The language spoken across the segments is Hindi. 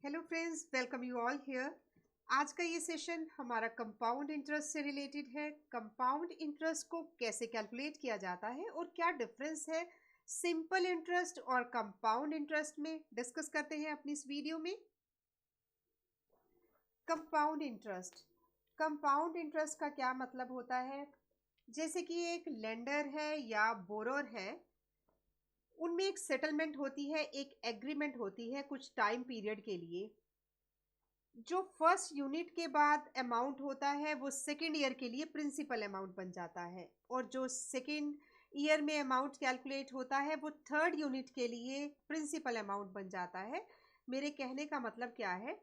Hello friends, welcome you all here. आज का ये सेशन हमारा कंपाउंड इंटरेस्ट से रिलेटेड है। कंपाउंड इंटरेस्ट को कैसे कैलकुलेट किया जाता है और क्या डिफरेंस है सिंपल इंटरेस्ट और कंपाउंड इंटरेस्ट में, डिस्कस करते हैं अपनी इस वीडियो में। कंपाउंड इंटरेस्ट, कंपाउंड इंटरेस्ट का क्या मतलब होता है? जैसे कि एक लेंडर है या बोरोर है, उनमें एक सेटलमेंट होती है, एक एग्रीमेंट होती है कुछ टाइम पीरियड के लिए। जो फर्स्ट यूनिट के बाद अमाउंट होता है वो सेकेंड ईयर के लिए प्रिंसिपल अमाउंट बन जाता है, और जो सेकेंड ईयर में अमाउंट कैलकुलेट होता है वो थर्ड यूनिट के लिए प्रिंसिपल अमाउंट बन जाता है। मेरे कहने का मतलब क्या है?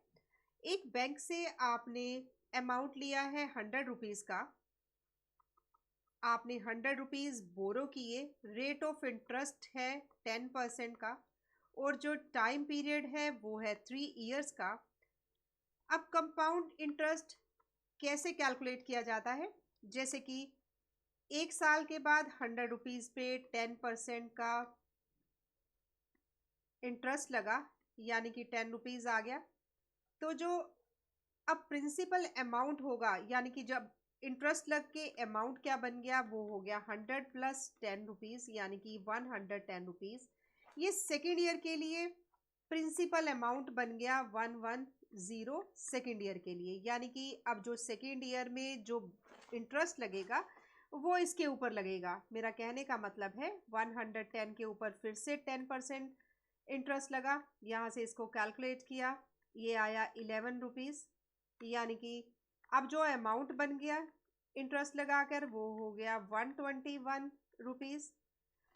एक बैंक से आपने अमाउंट लिया है 100 रुपीज़ का, आपने 100 रुपीज़ बोरो किए, रेट ऑफ इंटरेस्ट है 10% का, और जो टाइम पीरियड है वो है 3 ईयर्स का। अब कंपाउंड इंटरेस्ट कैसे कैलकुलेट किया जाता है? जैसे कि 1 साल के बाद 100 रुपीज़ पे 10% का इंटरेस्ट लगा, यानी कि 10 रुपीज़ आ गया। तो जो अब प्रिंसिपल अमाउंट होगा, यानी कि जब इंटरेस्ट लग के अमाउंट क्या बन गया, वो हो गया 100 प्लस 10 रुपीज़, यानी कि 110 रुपीज़। ये सेकेंड ईयर के लिए प्रिंसिपल अमाउंट बन गया 110 सेकेंड ईयर के लिए, यानी कि अब जो सेकेंड ईयर में जो इंटरेस्ट लगेगा वो इसके ऊपर लगेगा। मेरा कहने का मतलब है 110 के ऊपर फिर से 10% इंटरेस्ट लगा, यहाँ से इसको कैलकुलेट किया, ये आया 11 रुपीज़, यानी कि अब जो अमाउंट बन गया इंटरेस्ट लगाकर वो हो गया 121 रुपीज़।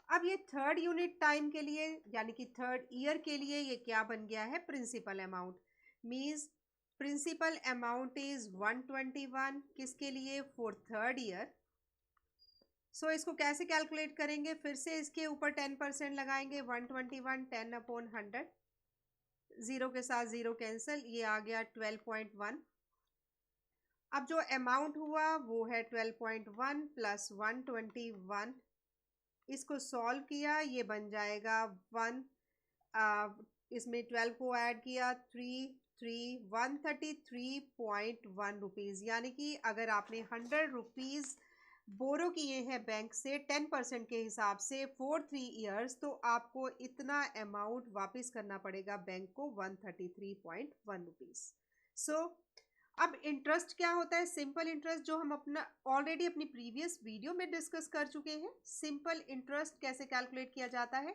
अब ये थर्ड यूनिट टाइम के लिए, यानी कि थर्ड ईयर के लिए, ये क्या बन गया है? Principal amount. Means principal amount is 121, किसके लिए? For third year. सो इसको कैसे कैलकुलेट करेंगे? फिर से इसके ऊपर 10% लगाएंगे, 121 10/100, ज़ीरो के साथ ज़ीरो कैंसिल, ये आ गया 12.1। अब जो अमाउंट हुआ वो है 12.1 प्लस 121, इसको सॉल्व किया, ये बन जाएगा 1, इसमें 12 को ऐड किया, 133.1 रुपीज़। यानी कि अगर आपने 100 रुपीज़ बोरो किए हैं बैंक से 10% के हिसाब से फॉर 3 ईयर्स, तो आपको इतना अमाउंट वापस करना पड़ेगा बैंक को, 133.1 रुपीज़। सो अब इंटरेस्ट क्या होता है? सिंपल इंटरेस्ट, जो हम अपना ऑलरेडी अपनी प्रीवियस वीडियो में डिस्कस कर चुके हैं। सिंपल इंटरेस्ट कैसे कैलकुलेट किया जाता है?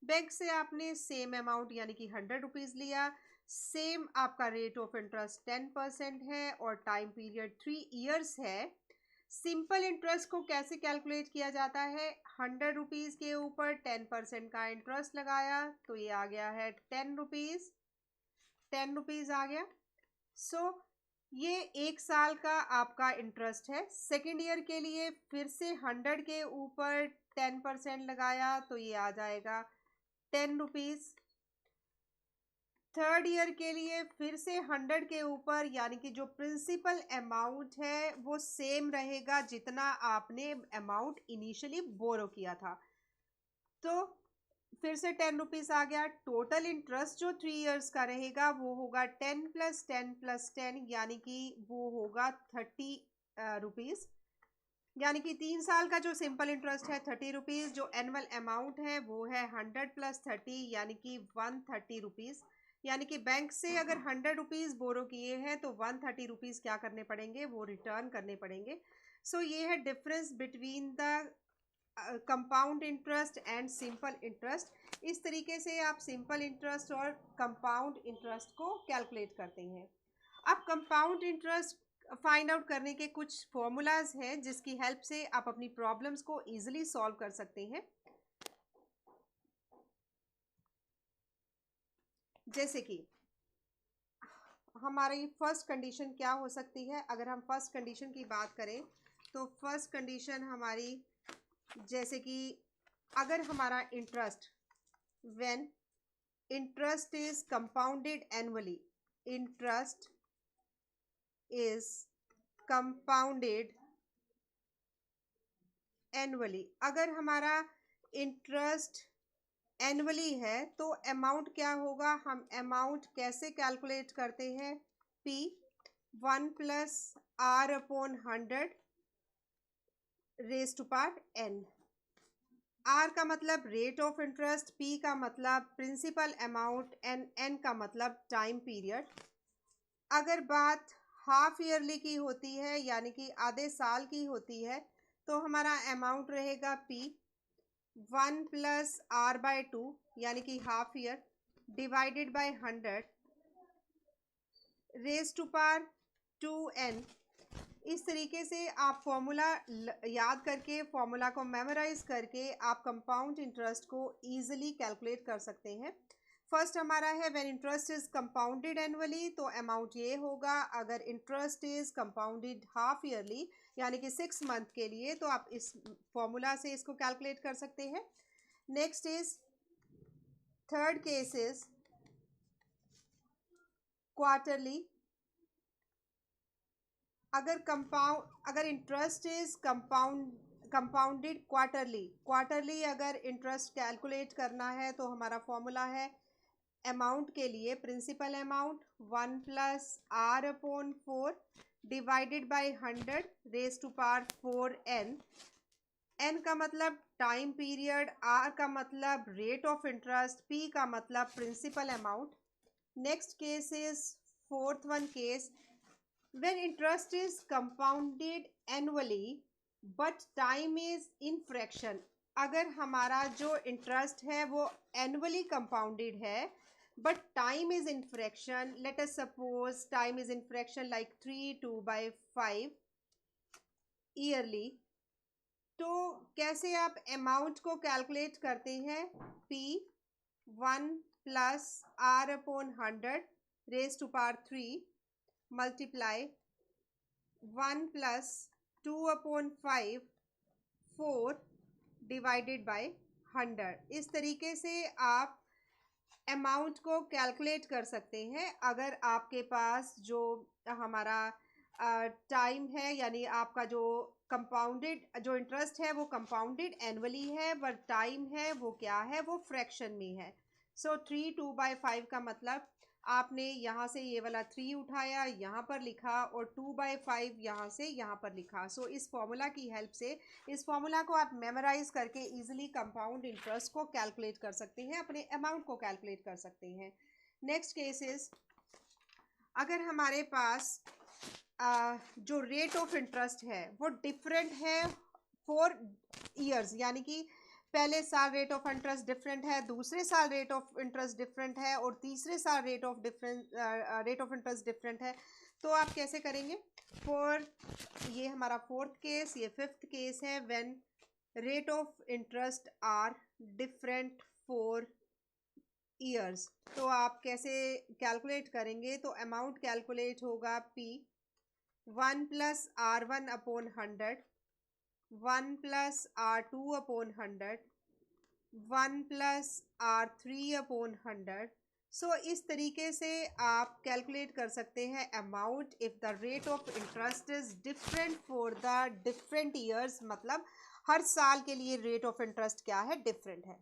बैंक से आपने सेम अमाउंट यानी कि 100 रुपीज़ लिया, सेम आपका रेट ऑफ इंटरेस्ट 10% है और टाइम पीरियड 3 ईयर्स है। सिंपल इंटरेस्ट को कैसे कैलकुलेट किया जाता है? 100 रुपीज़ के ऊपर 10% का इंटरेस्ट लगाया, तो ये आ गया है 10 रुपीज़, 10 रुपीज़ आ गया। सो ये 1 साल का आपका इंटरेस्ट है। सेकेंड ईयर के लिए फिर से 100 के ऊपर 10% लगाया, तो ये आ जाएगा 10 रुपीज़। थर्ड ईयर के लिए फिर से 100 के ऊपर, यानी कि जो प्रिंसिपल अमाउंट है वो सेम रहेगा जितना आपने अमाउंट इनिशियली बोरो किया था, तो फिर से 10 रुपीज़ आ गया। टोटल इंटरेस्ट जो 3 ईयर्स का रहेगा वो होगा 10 प्लस 10 प्लस 10, यानी कि वो होगा 30 रुपीज़। यानी कि 3 साल का जो सिंपल इंटरेस्ट है 30 रुपीज़, जो एनुअल अमाउंट है वो है 100 प्लस 30, यानी कि 130 रुपीज़। यानी कि बैंक से अगर 100 रुपीज़ बोरो किए हैं तो 130 रुपीज़ क्या करने पड़ेंगे? वो रिटर्न करने पड़ेंगे। सो ये है difference between the compound interest and simple interest. इस तरीके से आप सिंपल इंटरेस्ट और कंपाउंड इंटरेस्ट को कैलकुलेट करते हैं। अब कंपाउंड इंटरेस्ट फाइंड आउट करने के कुछ फॉर्मूलाज हैं जिसकी हेल्प से आप अपनी प्रॉब्लम्स को इजीली सॉल्व कर सकते हैं। जैसे कि हमारी फर्स्ट कंडीशन क्या हो सकती है? अगर हम फर्स्ट कंडीशन की बात करें तो फर्स्ट कंडीशन हमारी, जैसे कि अगर हमारा interest, when interest is compounded annually, interest is compounded annually, अगर हमारा इंटरेस्ट एनुअली है तो अमाउंट क्या होगा, हम अमाउंट कैसे कैलकुलेट करते हैं, P 1 plus R upon 100 raise to power n। R का मतलब रेट ऑफ इंटरेस्ट, P का मतलब प्रिंसिपल अमाउंट एंड n का मतलब टाइम पीरियड। अगर बात हाफ ईयरली की होती है यानी कि आधे साल की होती है तो हमारा अमाउंट रहेगा P 1 प्लस R बाय 2 यानी कि half year divided by 100 raise to power 2n। इस तरीके से आप फॉर्मूला याद करके, फॉर्मूला को मेमोराइज करके आप कंपाउंड इंटरेस्ट को इजीली कैलकुलेट कर सकते हैं। फर्स्ट हमारा है when interest is compounded annually, तो अमाउंट ये होगा। अगर interest is compounded half yearly यानी कि 6 मंथ के लिए, तो आप इस फॉर्मूला से इसको कैलकुलेट कर सकते हैं। Next is third case is quarterly. अगर इंटरेस्ट इज कंपाउंडेड क्वार्टरली अगर इंटरेस्ट कैलकुलेट करना है तो हमारा फॉर्मूला है अमाउंट के लिए principal amount 1 plus R upon 4 divided by 100 raise to power 4n। n का मतलब टाइम पीरियड, R का मतलब रेट ऑफ इंटरेस्ट, P का मतलब principal amount. Next case is fourth one case when interest is compounded annually but time is in fraction। अगर हमारा जो इंटरेस्ट है वो एनुअली कंपाउंडेड है but time is in fraction, let us suppose time is in fraction like 3/2/5 yearly, तो कैसे आप अमाउंट को कैलकुलेट करते हैं, P 1 plus R upon 100 raise to power 3 multiply 1 plus 2 upon 5 4 divided by 100। इस तरीके से आप अमाउंट को कैलकुलेट कर सकते हैं। अगर आपके पास जो हमारा टाइम है यानी आपका जो कंपाउंडेड जो इंटरेस्ट है वो कंपाउंडेड एनुअली है, बट टाइम है वो क्या है, वो फ्रैक्शन में है। सो 3/2/5 का मतलब आपने यहाँ से ये वाला 3 उठाया, यहाँ पर लिखा, और 2/5 यहाँ से यहाँ पर लिखा। सो इस फॉर्मूला की हेल्प से, इस फॉर्मूला को आप मेमोराइज करके इजीली कंपाउंड इंटरेस्ट को कैलकुलेट कर सकते हैं, अपने अमाउंट को कैलकुलेट कर सकते हैं। नेक्स्ट केस इज अगर हमारे पास जो रेट ऑफ इंटरेस्ट है वो डिफरेंट है 4 ईयर्स, यानी कि पहले साल रेट ऑफ इंटरेस्ट डिफरेंट है, दूसरे साल रेट ऑफ इंटरेस्ट डिफरेंट है, और तीसरे साल रेट ऑफ इंटरेस्ट डिफरेंट है। तो आप कैसे करेंगे, ये हमारा फोर्थ केस, ये फिफ्थ केस है when rate of interest are different 4 years. तो आप कैसे कैलकुलेट करेंगे, तो अमाउंट कैलकुलेट होगा P 1 plus R1 upon 100 1 plus R2 upon 100 1 plus R3 upon 100। So इस तरीके से आप कैलकुलेट कर सकते हैं amount if the rate of interest is different for the different years, मतलब हर साल के लिए रेट ऑफ इंटरेस्ट क्या है, डिफरेंट है।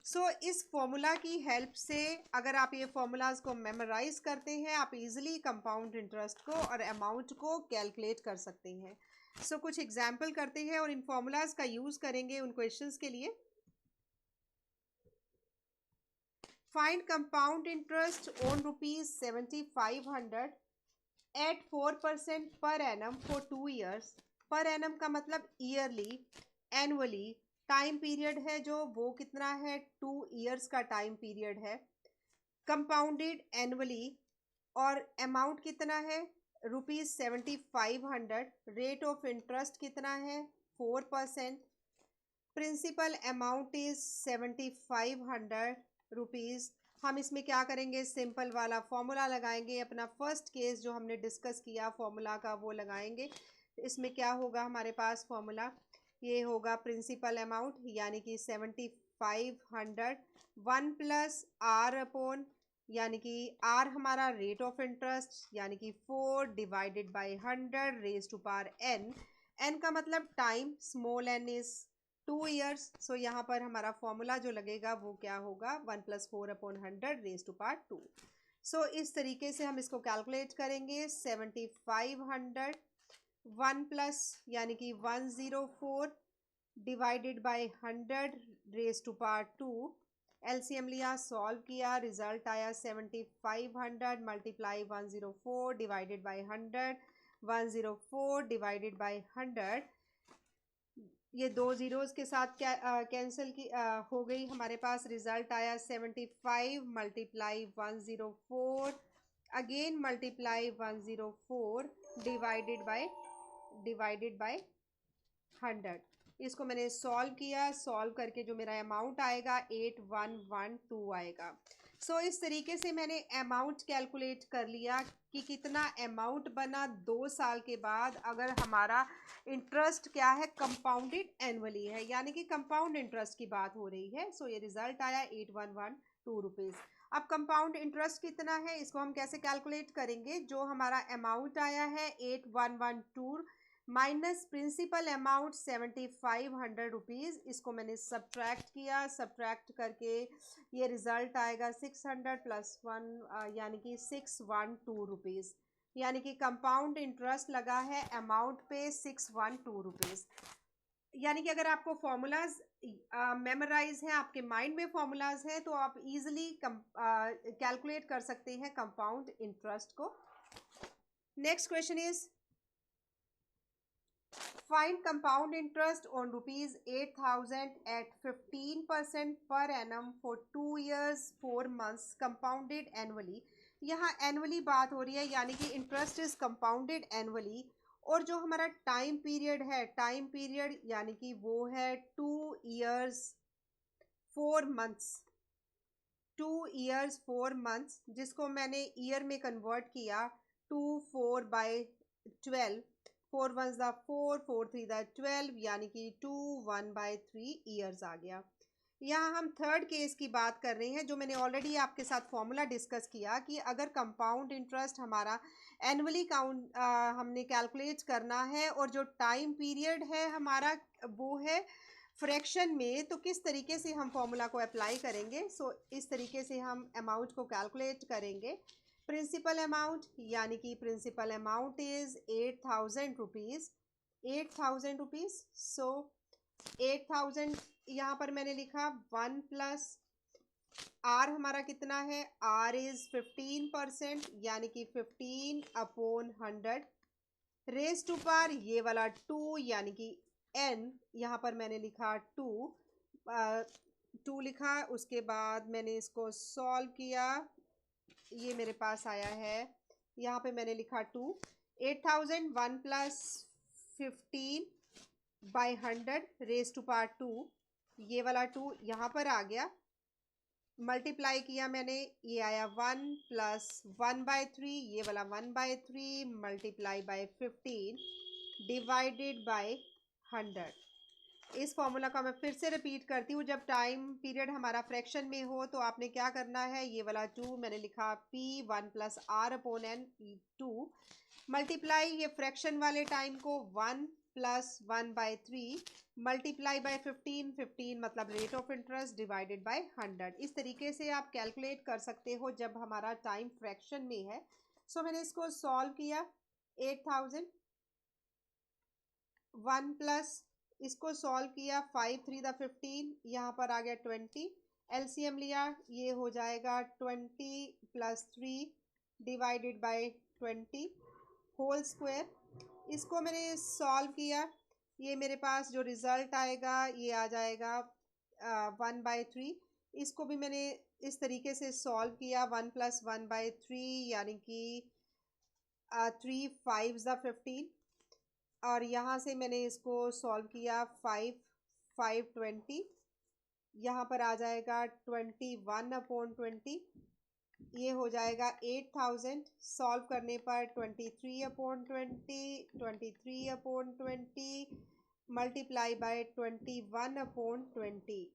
सो इस फॉर्मूला की हेल्प से अगर आप ये फॉर्मूलाज को मेमोराइज करते हैं, आप इजीली कंपाउंड इंटरेस्ट को और अमाउंट को कैलकुलेट कर सकते हैं। सो कुछ एग्जाम्पल करते हैं और इन फॉर्मूलाज का यूज करेंगे उन क्वेश्चंस के लिए। Find compound interest on ₹7500 at 4% per annum for 2 years. Per annum का मतलब ईयरली, एनुअली टाइम पीरियड है जो वो कितना है, 2 ईयर्स का टाइम पीरियड है, कंपाउंडेड एनुअली, और अमाउंट कितना है ₹7500, रेट ऑफ इंटरेस्ट कितना है 4%, प्रिंसिपल अमाउंट इज ₹7500। हम इसमें क्या करेंगे, सिंपल वाला फॉर्मूला लगाएंगे, अपना फर्स्ट केस जो हमने डिस्कस किया फॉर्मूला का वो लगाएंगे। इसमें क्या होगा हमारे पास फॉर्मूला, ये होगा प्रिंसिपल अमाउंट यानी कि 7500 1 प्लस R अपॉन, यानी कि R हमारा रेट ऑफ इंटरेस्ट यानी कि 4 divided by 100 raise to power n। n का मतलब time, small n is 2 years. So यहाँ पर हमारा फॉर्मूला जो लगेगा वो क्या होगा, 1 + 4/100 रेज़ टू पावर 2। सो इस तरीके से हम इसको कैलकुलेट करेंगे। 7500 1 प्लस यानी कि 104 divided by 100 raise to power 2। LCM लिया, सॉल्व किया, रिजल्ट आया 7500 multiply 104 divided by 100, 104 divided by 100। ये दो जीरोस के साथ क्या कैंसिल की हो गई। हमारे पास रिजल्ट आया 75 multiply 104 again multiply 104 divided by 100। इसको मैंने सॉल्व किया, सॉल्व करके जो मेरा अमाउंट आएगा 8112 आएगा। सो इस तरीके से मैंने अमाउंट कैलकुलेट कर लिया कि कितना अमाउंट बना 2 साल के बाद, अगर हमारा इंटरेस्ट क्या है, कंपाउंडेड एनुअली है, यानी कि कंपाउंड इंटरेस्ट की बात हो रही है। सो ये रिजल्ट आया 8112 रुपीज़। अब कंपाउंड इंटरेस्ट कितना है, इसको हम कैसे कैलकुलेट करेंगे। जो हमारा अमाउंट आया है 8112 माइनस प्रिंसिपल अमाउंट 7500 रुपीज़, इसको मैंने सब्ट्रैक्ट किया, सब्ट्रैक्ट करके ये रिजल्ट आएगा 600 + 1 यानी कि 612 रुपीज़। यानी कि कंपाउंड इंटरेस्ट लगा है अमाउंट पे 612 रुपीज़। यानी कि अगर आपको फॉर्मूलाज मेमोराइज हैं, आपके माइंड में फॉर्मूलाज हैं, तो आप इजीली कैलकुलेट कर सकते हैं कंपाउंड इंटरेस्ट को। Next question is find compound interest on rupees 8000 at 15% per annum for 2 years 4 months compounded annually। यहाँ एनुअली बात हो रही है, यानी कि इंटरेस्ट इज कंपाउंडेड एनुअली। और जो हमारा टाइम पीरियड है, टाइम पीरियड यानी कि वो है 2 years 4 months, 2 years 4 months, जिसको मैंने ईयर में कन्वर्ट किया 2 4/12, 4 1 4, 4 3 12, यानी कि 2 1/3 ईयर्स आ गया। यहाँ हम थर्ड केस की बात कर रहे हैं, जो मैंने ऑलरेडी आपके साथ फॉर्मूला डिस्कस किया कि अगर कंपाउंड इंटरेस्ट हमारा एनुअली हमने कैलकुलेट करना है और जो टाइम पीरियड है हमारा वो है फ्रैक्शन में, तो किस तरीके से हम फॉर्मूला को अप्लाई करेंगे। सो इस तरीके से हम अमाउंट को कैलकुलेट करेंगे। प्रिंसिपल अमाउंट यानी कि principal amount is 8000 rupees, 8000 rupees. So 8000 यहाँ पर मैंने लिखा 1 प्लस आर हमारा कितना है, आर इज 15%, यानी कि 15/100 रेज टू पावर ये वाला 2, यानी कि एन यहाँ पर मैंने लिखा 2 लिखा। उसके बाद मैंने इसको सॉल्व किया, ये मेरे पास आया है, यहाँ पे मैंने लिखा 2। 8000 1 + 15/100 रेज टू पावर 2, ये वाला 2 यहाँ पर आ गया। मल्टीप्लाई किया मैंने, ये आया 1 + 1/3, ये वाला 1/3 मल्टीप्लाई बाय 15 डिवाइडेड बाय 100। इस फॉर्मूला का मैं फिर से रिपीट करती हूँ। जब टाइम पीरियड हमारा फ्रैक्शन में हो तो आपने क्या करना है, ये वाला 2 मैंने लिखा P 1 + R/N 2 मल्टीप्लाई ये फ्रैक्शन वाले टाइम को 1 + 1/3 मल्टीप्लाई बाय 15, 15 मतलब rate of interest divided by 100। इस तरीके से आप कैलकुलेट कर सकते हो जब हमारा टाइम फ्रैक्शन में है। सो मैंने इसको सॉल्व किया, 8000 1 प्लस इसको सॉल्व किया, 5 3 15, यहाँ पर आ गया 20, एलसीएम लिया, ये हो जाएगा 20 + 3 डिवाइडेड बाय 20 होल स्क्वायर। इसको मैंने सॉल्व किया, ये मेरे पास जो रिज़ल्ट आएगा ये आ जाएगा 1/3। इसको भी मैंने इस तरीके से सॉल्व किया, 1 + 1/3 यानी कि 3 5 15, और यहाँ से मैंने इसको सॉल्व किया 5 5 20, यहाँ पर आ जाएगा 21/20, ये हो जाएगा 8000 सॉल्व करने पर 23/20, 23/20 मल्टीप्लाई बाय 21/20।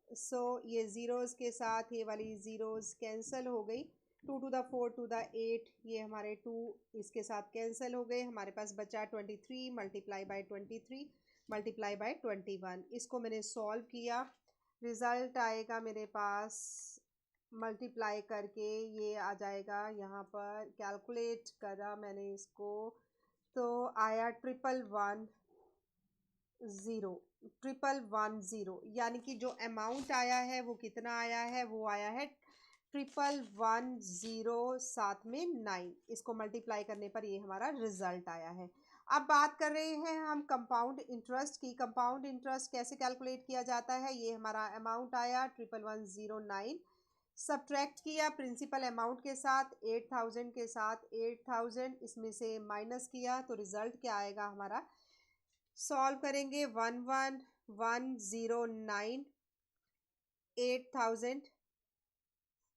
सो ये ज़ीरोज़ के साथ ये वाली ज़ीरोज़ कैंसिल हो गई। 2 to the 4 to the 8, ये हमारे 2 इसके साथ कैंसिल हो गए। हमारे पास बचा 23 मल्टीप्लाई बाय 23। Multiply by 21। इसको मैंने सॉल्व किया, रिज़ल्ट आएगा मेरे पास, मल्टीप्लाई करके ये आ जाएगा, यहाँ पर कैलकुलेट करा मैंने इसको तो आया 1110, यानी कि जो अमाउंट आया है वो कितना आया है, वो आया है 1110 साथ में 9। इसको मल्टीप्लाई करने पर ये हमारा रिजल्ट आया है। अब बात कर रहे हैं हम कंपाउंड इंटरेस्ट की। कंपाउंड इंटरेस्ट कैसे कैलकुलेट किया जाता है, ये हमारा अमाउंट आया 111009, सब्ट्रैक्ट किया प्रिंसिपल अमाउंट के साथ 8000 के साथ 8000, इसमें से माइनस किया तो रिजल्ट क्या आएगा हमारा, सॉल्व करेंगे 11109, 8000,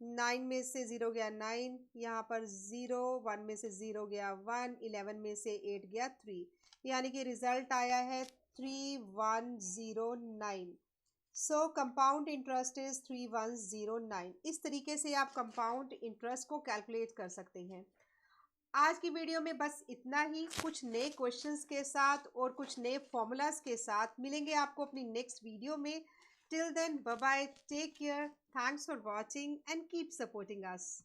9 में से 0 गया 9, यहाँ पर 0, 1 में से 0 गया 1, 11 में से 8 गया 3, यानी कि रिजल्ट आया है 3109। सो कंपाउंड इंटरेस्ट इज 3109। इस तरीके से आप कंपाउंड इंटरेस्ट को कैलकुलेट कर सकते हैं। आज की वीडियो में बस इतना ही। कुछ नए क्वेश्चंस के साथ और कुछ नए फॉर्मूलाज के साथ मिलेंगे आपको अपनी नेक्स्ट वीडियो में। Till then, bye bye, take care, thanks for watching and keep supporting us.